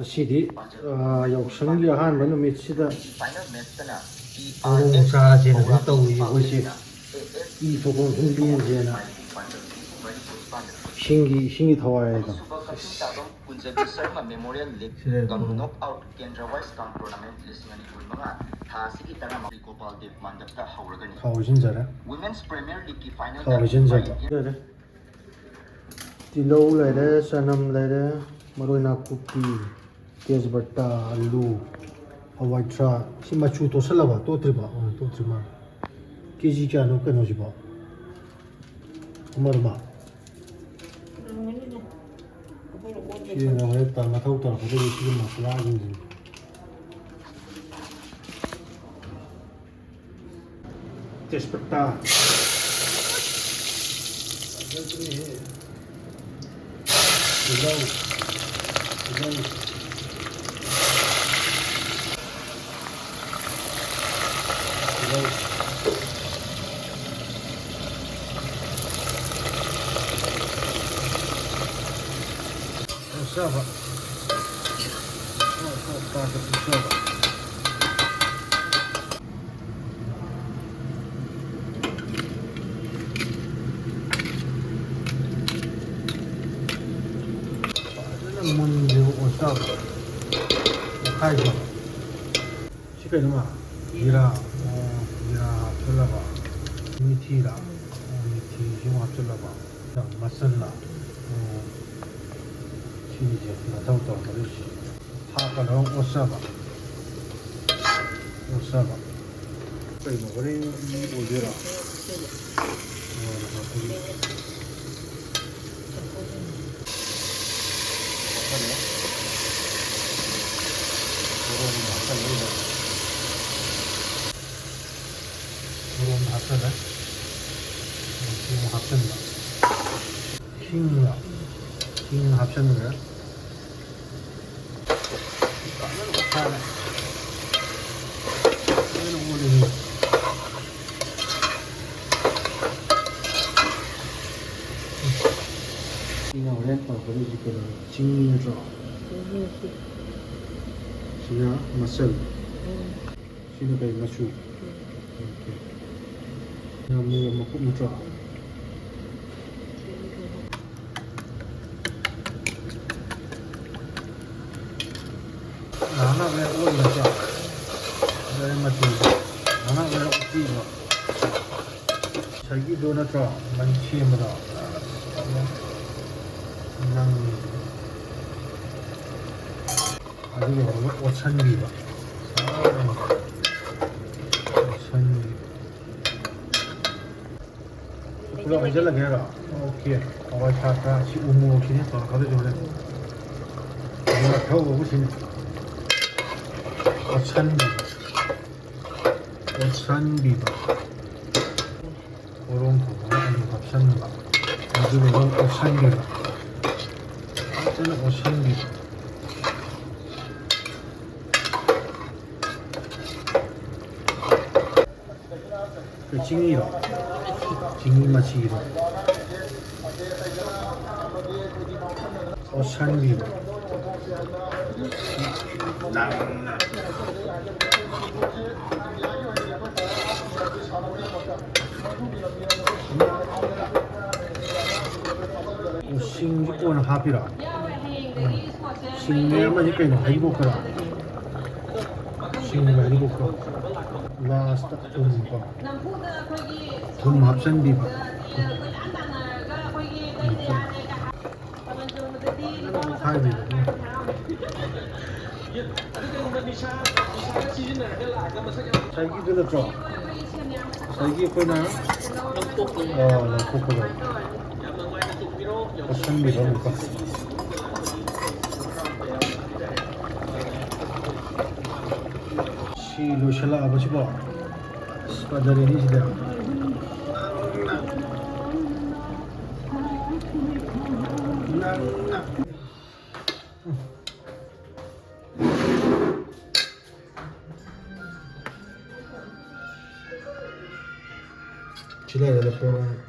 ꯑꯁꯤꯗꯤ ꯌꯥꯎꯁꯪꯒꯤ ꯑꯍꯥꯟꯕ ꯅꯨꯃꯤꯠꯁꯤꯗ ꯑꯣꯔꯣꯡ ꯆꯥꯁꯦꯅ ꯁꯨꯝ ꯇꯧꯔꯤ ꯑꯩꯈꯣꯏꯁꯦ ꯏ ꯊꯣꯛꯄ ꯁꯨꯝ ꯂꯦꯟꯁꯦꯅ ꯏꯁꯤꯡꯒꯤ ꯊꯋꯥꯏꯗꯣ ꯊꯥꯎ ꯍꯩꯖꯤꯟꯖꯔꯦ ꯊꯥꯎ ꯍꯩꯖꯤꯟꯖꯕ ꯇꯤꯜꯍꯧ ꯂꯩꯔꯦ ꯆꯅꯝ ꯂꯩꯔꯦ ꯃꯔꯣꯏ ꯅꯥꯀꯨꯞꯄꯤ ꯇꯦꯖꯄꯇꯥ ꯑꯂꯨ ꯍꯋꯥꯏꯊꯔꯥꯛ ꯁꯤ ꯃꯆꯨ ꯇꯣꯠꯁꯜꯂꯕ ꯇꯣꯠꯇ꯭ꯔꯤꯕ ꯇꯣꯠꯇ꯭ꯔꯤ ꯃꯥꯜꯂꯦ ꯀꯦꯖꯤ ꯀꯌꯥꯅꯣ ꯀꯩꯅꯣꯁꯤꯕꯣ ꯑꯃ ꯁꯤꯅ ꯍꯣꯔꯦꯟ ꯃꯊꯧ ꯇꯧꯔꯛꯀꯗꯣꯏꯅꯤ ꯁꯤꯒꯤ ꯃꯁꯂꯥꯁꯤꯡꯁꯤꯅꯤ ꯇꯦꯖꯄꯇꯥ ꯇꯤꯜꯍꯧ Usava. Mundu usava. Kaijo. Chikai nama. Ira hapsulava. Mithira. Mithi yung hapsulava. Masala. Cheese matau to marish. Thapalong usava. Kai mo rin ujira. 킹 합쳤는 거야? 이거 원래 또 버리지 그 징이죠. 시나 마셀. 시나 그 마슈. 이렇게. 나무 먹고 먹자. 나나 왜 올라가? 왜 맞지? 나나 왜 없지가? 자기 도나서 만치마다. 난 아주 오천비가. 오천비. 그럼 이제 나게라. 오케이. 아와타타 시 우무 오키네. 가도 좋네. 내가 더 오고 싶네. 오천비바 오롱토가 아주 밥산바 아주 오천비바 어쩌나 오천비바 그 징이로 징이 마치기로 오천비바 싱주권 합이라 싱내만 이까이는 해보거라 싱내만 해보거 라스트 돈 합산비바 하이비바 자기 들었죠? 자기 거나 코코다 오천비가 뭘까? 시로 샬라 아버지 봐 스파다리니 시대 지나야 돼.